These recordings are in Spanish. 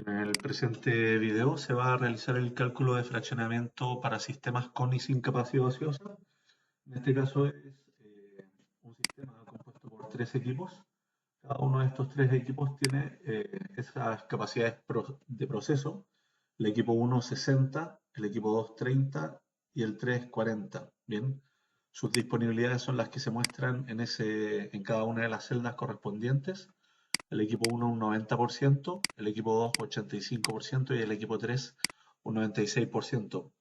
En el presente video se va a realizar el cálculo de fraccionamiento para sistemas con y sin capacidad ociosa. En este caso es un sistema compuesto por tres equipos. Cada uno de estos tres equipos tiene esas capacidades de proceso. El equipo 1 60, el equipo 2 30 y el 3 40. Bien, sus disponibilidades son las que se muestran en cada una de las celdas correspondientes. El equipo 1 un 90%, el equipo 2 85% y el equipo 3 un 96%.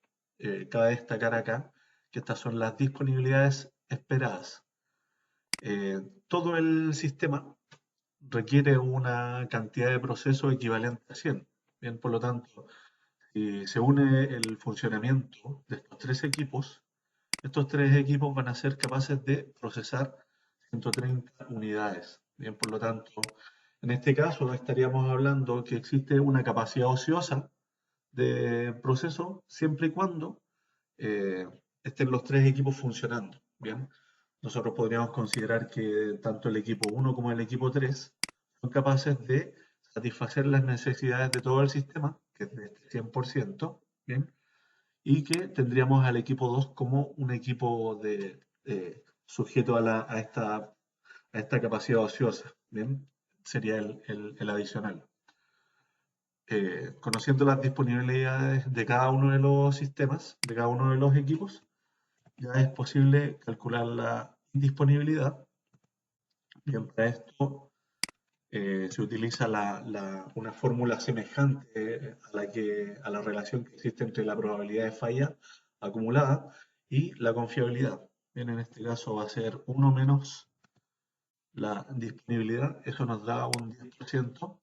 Cabe destacar acá que estas son las disponibilidades esperadas. Todo el sistema requiere una cantidad de procesos equivalente a 100. Bien, por lo tanto, si se une el funcionamiento de estos tres equipos van a ser capaces de procesar 130 unidades. Bien, por lo tanto, en este caso estaríamos hablando que existe una capacidad ociosa de proceso siempre y cuando eh, estén los tres equipos funcionando. Bien, nosotros podríamos considerar que tanto el equipo 1 como el equipo 3 son capaces de satisfacer las necesidades de todo el sistema, que es de este 100%, ¿bien? Y que tendríamos al equipo 2 como un equipo sujeto a esta capacidad ociosa, ¿bien? Sería el adicional. Conociendo las disponibilidades de cada uno de los sistemas, de cada uno de los equipos, ya es posible calcular la indisponibilidad. Bien, para esto se utiliza una fórmula semejante a la relación que existe entre la probabilidad de falla acumulada y la confiabilidad. Bien, en este caso va a ser 1 menos la disponibilidad, eso nos da un 10%,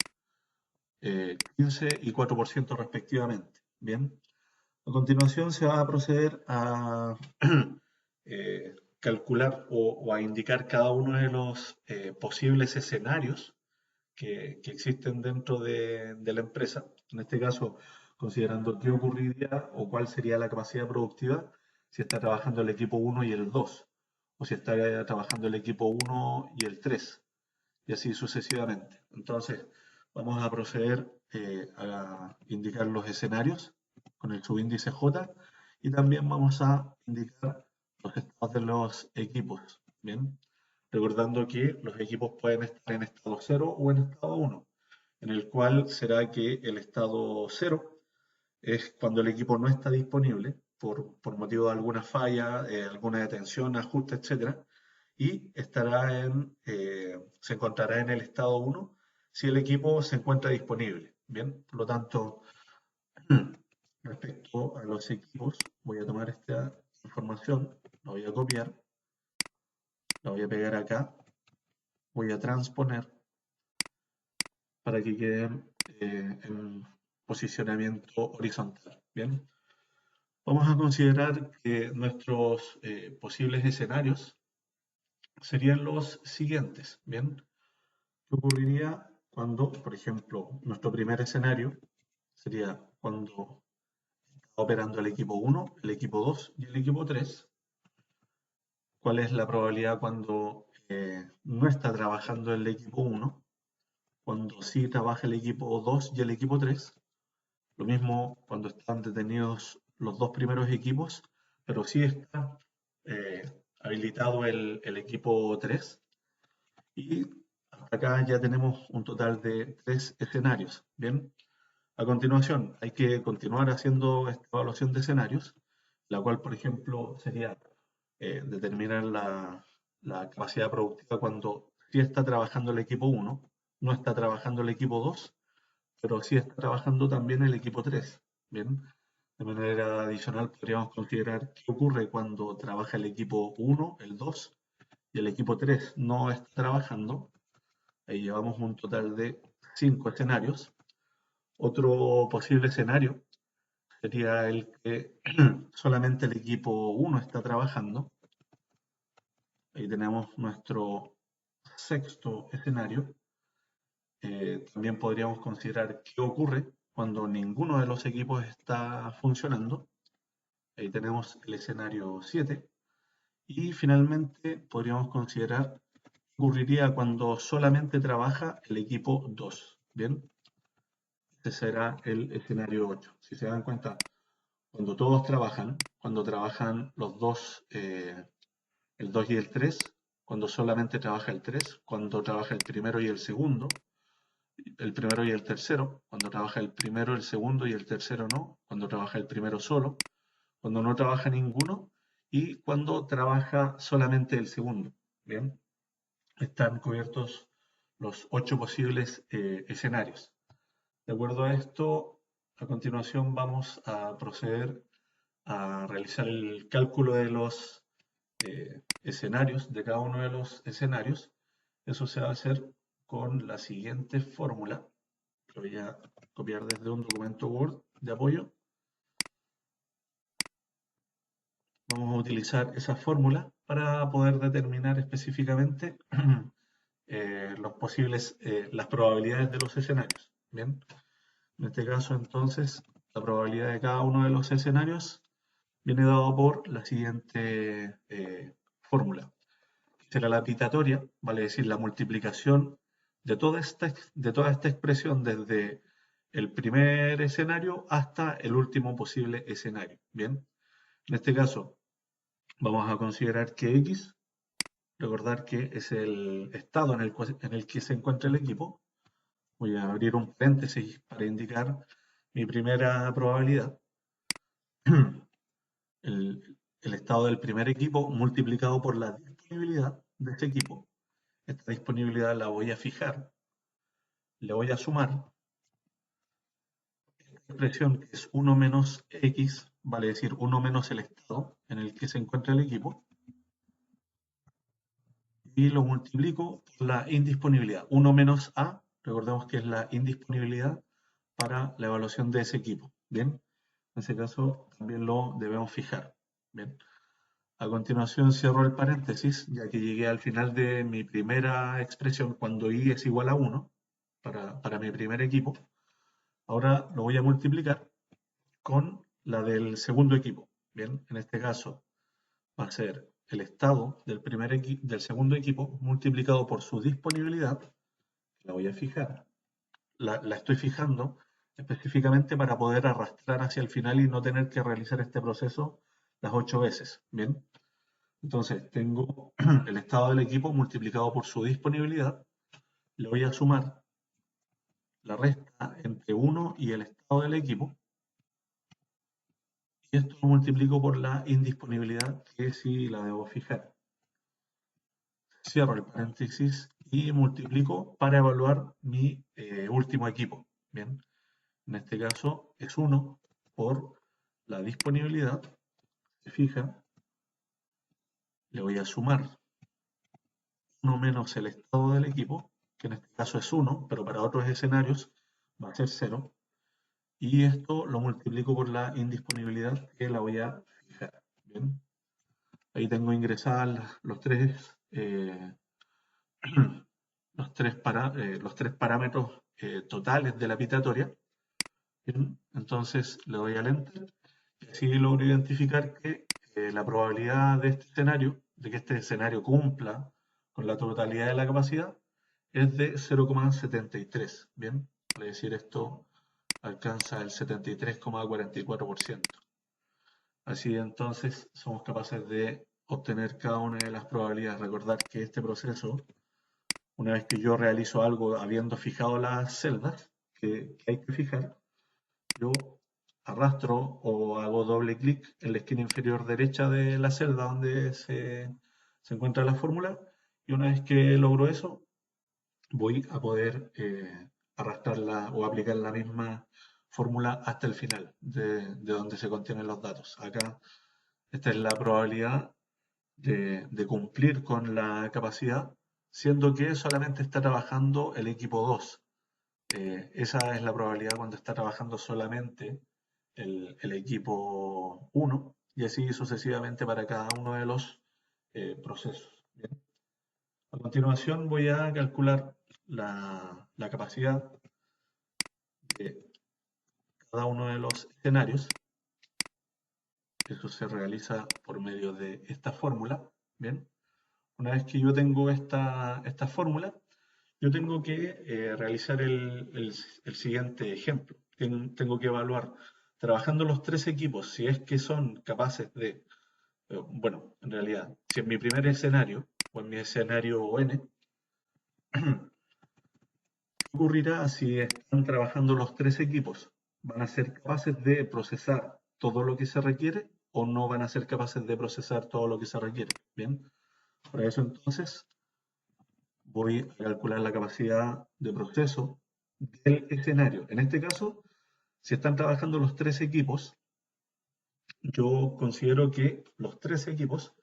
15 y 4% respectivamente. Bien, a continuación se va a proceder a calcular o a indicar cada uno de los posibles escenarios que existen dentro de la empresa. En este caso, considerando qué ocurriría o cuál sería la capacidad productiva si está trabajando el equipo 1 y el 2, o si está trabajando el equipo 1 y el 3, y así sucesivamente. Entonces, vamos a proceder a indicar los escenarios con el subíndice J y también vamos a indicar los estados de los equipos. Bien, recordando que los equipos pueden estar en estado 0 o en estado 1, en el cual será que el estado 0 es cuando el equipo no está disponible por motivo de alguna falla, alguna detención, ajuste, etcétera, y se encontrará en el estado 1 si el equipo se encuentra disponible. Bien, por lo tanto, respecto a los equipos, voy a tomar esta información, la voy a copiar, la voy a pegar acá, voy a transponer para que queden en posicionamiento horizontal. Bien, vamos a considerar que nuestros posibles escenarios serían los siguientes. Bien, ¿qué ocurriría cuando, por ejemplo, nuestro primer escenario sería cuando está operando el equipo 1, el equipo 2 y el equipo 3? ¿Cuál es la probabilidad cuando no está trabajando el equipo 1? Cuando sí trabaja el equipo 2 y el equipo 3. Lo mismo cuando están detenidos los dos primeros equipos, pero sí está habilitado el equipo 3. Y hasta acá ya tenemos un total de 3 escenarios. Bien, a continuación hay que continuar haciendo esta evaluación de escenarios, la cual, por ejemplo, sería determinar la capacidad productiva cuando sí está trabajando el equipo 1, no está trabajando el equipo 2, pero sí está trabajando también el equipo 3. Bien, de manera adicional podríamos considerar qué ocurre cuando trabaja el equipo 1, el 2 y el equipo 3 no está trabajando. Ahí llevamos un total de 5 escenarios. Otro posible escenario sería el que solamente el equipo 1 está trabajando. Ahí tenemos nuestro sexto escenario. También podríamos considerar qué ocurre cuando ninguno de los equipos está funcionando. Ahí tenemos el escenario 7. Y finalmente podríamos considerar qué ocurriría cuando solamente trabaja el equipo 2. Bien, Ese será el escenario 8. Si se dan cuenta, cuando todos trabajan, cuando trabajan los dos, el 2 y el 3, cuando solamente trabaja el 3, cuando trabaja el primero y el primero y el tercero, cuando trabaja el primero, el segundo y el tercero no, cuando trabaja el primero solo, cuando no trabaja ninguno y cuando trabaja solamente el segundo. Bien, están cubiertos los 8 posibles escenarios. De acuerdo a esto, a continuación vamos a proceder a realizar el cálculo de los escenarios, de cada uno de los escenarios. Eso se va a hacer con la siguiente fórmula. Lo voy a copiar desde un documento Word de apoyo. Vamos a utilizar esa fórmula para poder determinar específicamente las probabilidades de los escenarios. Bien, en este caso entonces la probabilidad de cada uno de los escenarios viene dado por la siguiente fórmula. Será la pitatoria, vale decir la multiplicación de toda esta expresión desde el primer escenario hasta el último posible escenario. Bien, en este caso vamos a considerar que X, recordar que es el estado en el que se encuentra el equipo. Voy a abrir un paréntesis para indicar mi primera probabilidad. El estado del primer equipo multiplicado por la disponibilidad de ese equipo. Esta disponibilidad la voy a fijar, le voy a sumar esta expresión que es 1 menos X, vale decir 1 menos el estado en el que se encuentra el equipo, y lo multiplico por la indisponibilidad. 1 menos A, recordemos que es la indisponibilidad para la evaluación de ese equipo. Bien, en ese caso también lo debemos fijar. Bien. A continuación cierro el paréntesis, ya que llegué al final de mi primera expresión cuando I es igual a 1 para mi primer equipo. Ahora lo voy a multiplicar con la del segundo equipo. Bien, en este caso va a ser el estado del segundo equipo multiplicado por su disponibilidad. La voy a fijar. La estoy fijando específicamente para poder arrastrar hacia el final y no tener que realizar este proceso las 8 veces. Bien. Entonces tengo el estado del equipo multiplicado por su disponibilidad. Le voy a sumar la resta entre 1 y el estado del equipo. Y esto lo multiplico por la indisponibilidad, que sí la debo fijar. Cierro el paréntesis y multiplico para evaluar mi último equipo. Bien, en este caso es 1 por la disponibilidad. Se fija, le voy a sumar 1 menos el estado del equipo, que en este caso es 1, pero para otros escenarios va a ser 0. Y esto lo multiplico por la indisponibilidad, que la voy a fijar. Bien, ahí tengo ingresadas los tres parámetros totales de la pitatoria. Bien, entonces le doy al enter y así logro identificar que la probabilidad de este escenario, de que este escenario cumpla con la totalidad de la capacidad, es de 0,73. Bien, es decir, esto alcanza el 73,44%. Así entonces somos capaces de obtener cada una de las probabilidades. Recordar que este proceso, una vez que yo realizo algo habiendo fijado las celdas que hay que fijar, yo arrastro o hago doble clic en la esquina inferior derecha de la celda donde se encuentra la fórmula, y una vez que logro eso, voy a poder arrastrarla o aplicar la misma fórmula hasta el final de donde se contienen los datos. Acá esta es la probabilidad de cumplir con la capacidad, siendo que solamente está trabajando el equipo 2. Esa es la probabilidad cuando está trabajando solamente el equipo 1 y así sucesivamente para cada uno de los procesos. ¿Bien? A continuación voy a calcular la capacidad de cada uno de los escenarios. Eso se realiza por medio de esta fórmula. Bien, una vez que yo tengo esta fórmula, yo tengo que realizar el siguiente ejemplo. Tengo que evaluar, trabajando los tres equipos, si es que son capaces de, bueno, en realidad, si en mi primer escenario o en mi escenario N, ¿qué ocurrirá si están trabajando los tres equipos? ¿Van a ser capaces de procesar todo lo que se requiere o no van a ser capaces de procesar todo lo que se requiere? Bien, para eso entonces voy a calcular la capacidad de proceso del escenario. En este caso, si están trabajando los tres equipos, yo considero que los tres equipos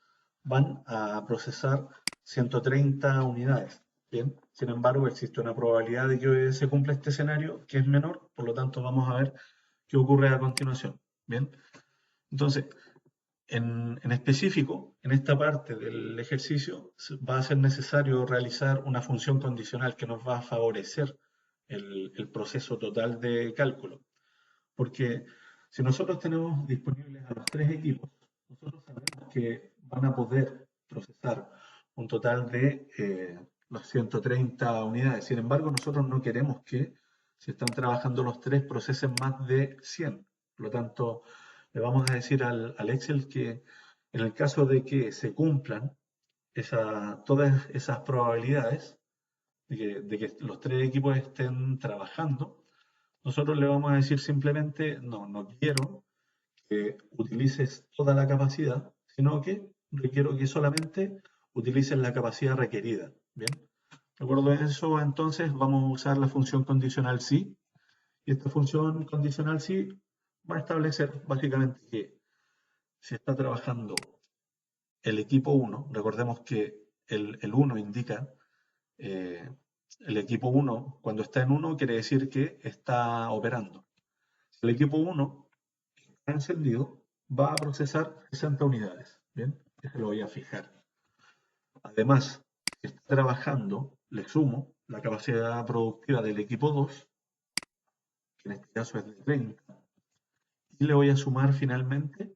van a procesar 130 unidades. Bien, sin embargo, existe una probabilidad de que se cumpla este escenario que es menor, por lo tanto, vamos a ver qué ocurre a continuación. Bien, entonces, en específico, en esta parte del ejercicio, va a ser necesario realizar una función condicional que nos va a favorecer el proceso total de cálculo. Porque si nosotros tenemos disponibles a los tres equipos, nosotros sabemos que van a poder procesar un total de las 130 unidades. Sin embargo, nosotros no queremos que, si están trabajando los tres, procesen más de 100. Por lo tanto, le vamos a decir al Excel que en el caso de que se cumplan todas esas probabilidades de que los tres equipos estén trabajando, nosotros le vamos a decir simplemente, no, no quiero que utilices toda la capacidad, sino que requiero que solamente utilices la capacidad requerida. Bien, de acuerdo a eso, entonces vamos a usar la función condicional sí, y esta función condicional sí va a establecer básicamente que si está trabajando el equipo 1, recordemos que el 1 indica eh, el equipo 1, cuando está en 1 quiere decir que está operando. El equipo 1 está encendido, va a procesar 60 unidades. Bien, eso lo voy a fijar. Además, si está trabajando, le sumo la capacidad productiva del equipo 2, que en este caso es de 30, y le voy a sumar finalmente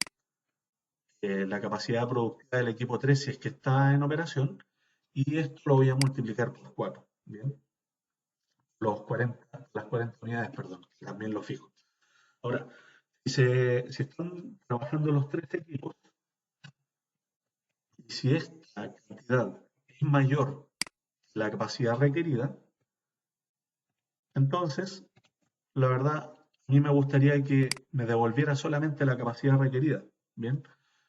la capacidad productiva del equipo 3 si es que está en operación, y esto lo voy a multiplicar por 4. Bien, las 40 unidades, perdón, también lo fijo. Ahora, si están trabajando los tres equipos, y si esta cantidad es mayor que la capacidad requerida, entonces, la verdad, a mí me gustaría que me devolviera solamente la capacidad requerida. Bien,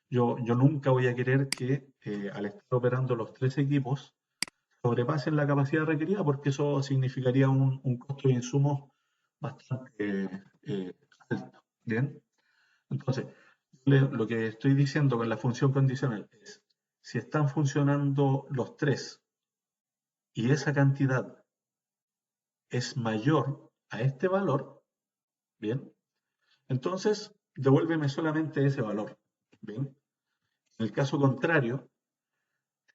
yo nunca voy a querer que al estar operando los tres equipos sobrepasen la capacidad requerida porque eso significaría un costo de insumos bastante alto. Bien, entonces, lo que estoy diciendo con la función condicional es, si están funcionando los tres y esa cantidad es mayor a este valor, bien, entonces devuélveme solamente ese valor, bien. En el caso contrario,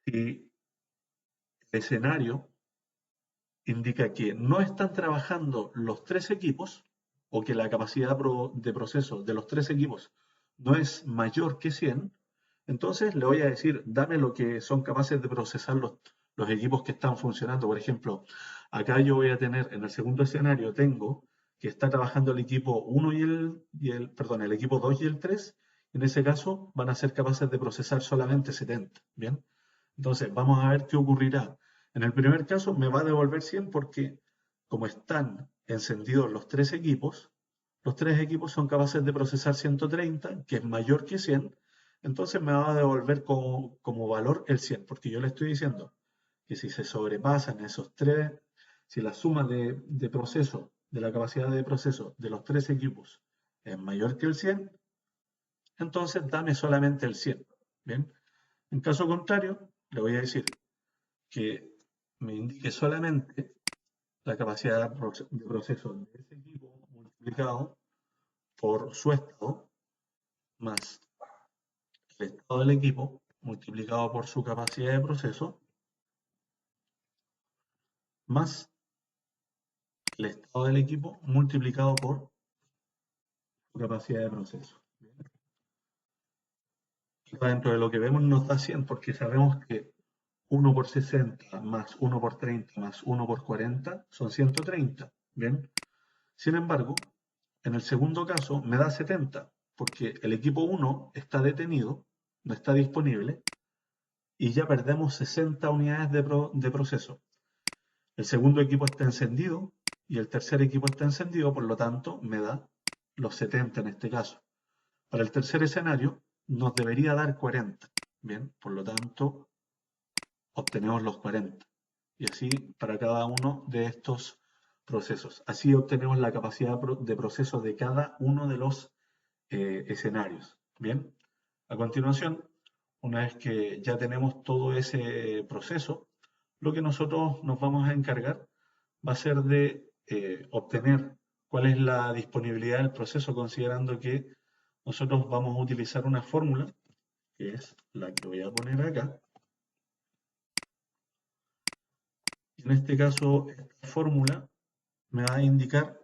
si el escenario indica que no están trabajando los tres equipos o que la capacidad de proceso de los tres equipos no es mayor que 100, entonces le voy a decir, dame lo que son capaces de procesar los equipos que están funcionando. Por ejemplo, acá yo voy a tener, en el segundo escenario, tengo que está trabajando el equipo 1 perdón, el equipo 2 y el 3. En ese caso, van a ser capaces de procesar solamente 70. Bien, entonces vamos a ver qué ocurrirá. En el primer caso me va a devolver 100 porque como están encendidos los tres equipos son capaces de procesar 130, que es mayor que 100, entonces me va a devolver como valor el 100, porque yo le estoy diciendo que si se sobrepasan esos tres, si la suma de proceso, de la capacidad de proceso de los tres equipos es mayor que el 100, entonces dame solamente el 100. Bien, en caso contrario, le voy a decir que me indique solamente la capacidad de proceso de ese equipo multiplicado por su estado más el estado del equipo multiplicado por su capacidad de proceso más el estado del equipo multiplicado por su capacidad de proceso. Dentro de lo que vemos nos da 100 porque sabemos que 1 por 60 más 1 por 30 más 1 por 40 son 130. Bien. Sin embargo, en el segundo caso me da 70, porque el equipo 1 está detenido, no está disponible, y ya perdemos 60 unidades de proceso. El segundo equipo está encendido y el tercer equipo está encendido, por lo tanto me da los 70 en este caso. Para el tercer escenario nos debería dar 40. Bien, por lo tanto obtenemos los 40. Y así para cada uno de estos procesos. Así obtenemos la capacidad de proceso de cada uno de los escenarios. Bien, a continuación, una vez que ya tenemos todo ese proceso, lo que nosotros nos vamos a encargar va a ser de obtener cuál es la disponibilidad del proceso, considerando que nosotros vamos a utilizar una fórmula, que es la que voy a poner acá. En este caso, esta fórmula me va a indicar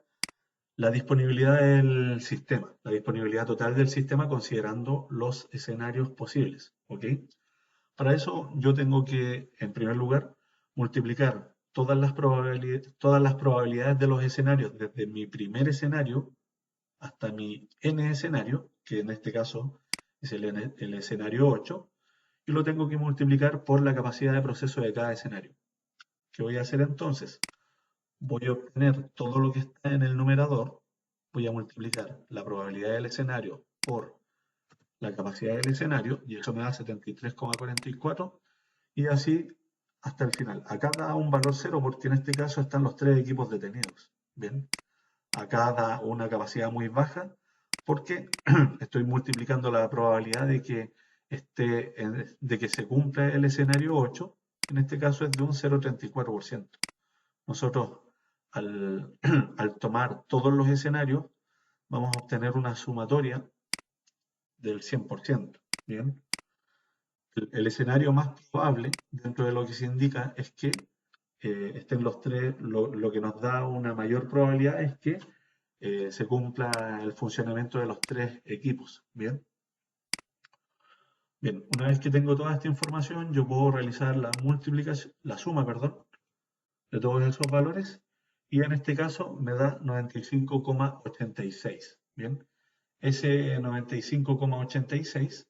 la disponibilidad del sistema, la disponibilidad total del sistema considerando los escenarios posibles. ¿Ok? Para eso yo tengo que, en primer lugar, multiplicar todas las probabilidades de los escenarios desde mi primer escenario hasta mi n escenario, que en este caso es el escenario 8, y lo tengo que multiplicar por la capacidad de proceso de cada escenario. ¿Qué voy a hacer entonces? Voy a obtener todo lo que está en el numerador, voy a multiplicar la probabilidad del escenario por la capacidad del escenario, y eso me da 73,44, y así hasta el final. Acá da un valor cero porque en este caso están los tres equipos detenidos. Bien, acá da una capacidad muy baja porque estoy multiplicando la probabilidad de que de que se cumpla el escenario 8, en este caso es de un 0,34%. Nosotros al, al tomar todos los escenarios vamos a obtener una sumatoria del 100%. Bien, el escenario más probable dentro de lo que se indica es que estén los tres, lo que nos da una mayor probabilidad es que se cumpla el funcionamiento de los tres equipos. Bien, bien, una vez que tengo toda esta información, yo puedo realizar la multiplicación, la suma, perdón, de todos esos valores, y en este caso me da 95,86. Bien, ese 95,86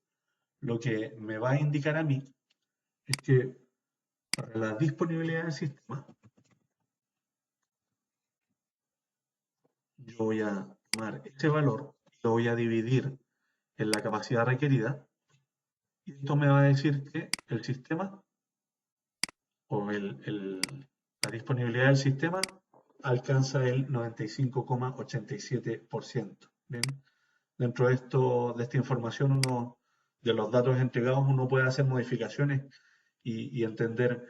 lo que me va a indicar a mí es que para la disponibilidad del sistema, yo voy a tomar ese valor y lo voy a dividir en la capacidad requerida, y esto me va a decir que el sistema o la disponibilidad del sistema alcanza el 95,87%. Bien, dentro de esta información, de los datos entregados, uno puede hacer modificaciones y entender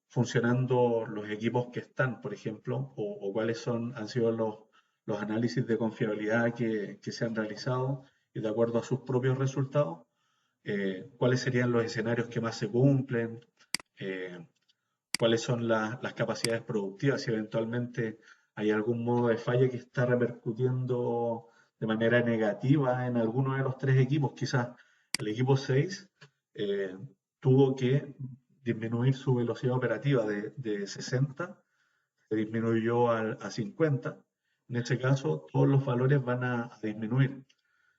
funcionando los equipos que están, por ejemplo, o cuáles han sido los análisis de confiabilidad que se han realizado, y de acuerdo a sus propios resultados, cuáles serían los escenarios que más se cumplen, eh, cuáles son las capacidades productivas, si eventualmente hay algún modo de falla que está repercutiendo de manera negativa en alguno de los tres equipos. Quizás el equipo 6 tuvo que disminuir su velocidad operativa de 60, se disminuyó a 50. En ese caso, todos los valores van a disminuir.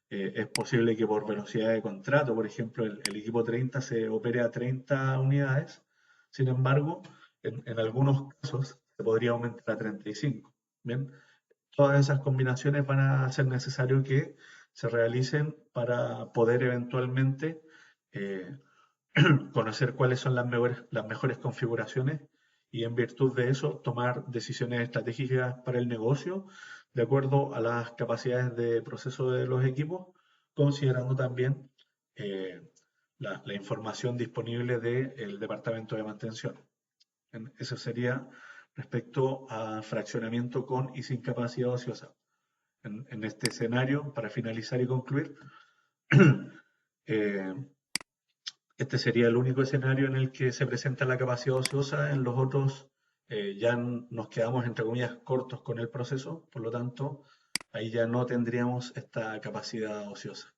Es posible que por velocidad de contrato, por ejemplo, el equipo 30 se opere a 30 unidades. Sin embargo, en algunos casos se podría aumentar a 35. Bien, todas esas combinaciones van a ser necesario que se realicen para poder eventualmente eh, conocer cuáles son las mejores configuraciones, y en virtud de eso tomar decisiones estratégicas para el negocio de acuerdo a las capacidades de proceso de los equipos, considerando también eh, la información disponible del departamento de mantención. Eso sería respecto a fraccionamiento con y sin capacidad ociosa. En este escenario, para finalizar y concluir, eh, este sería el único escenario en el que se presenta la capacidad ociosa. En los otros ya nos quedamos, entre comillas, cortos con el proceso, por lo tanto, ahí ya no tendríamos esta capacidad ociosa.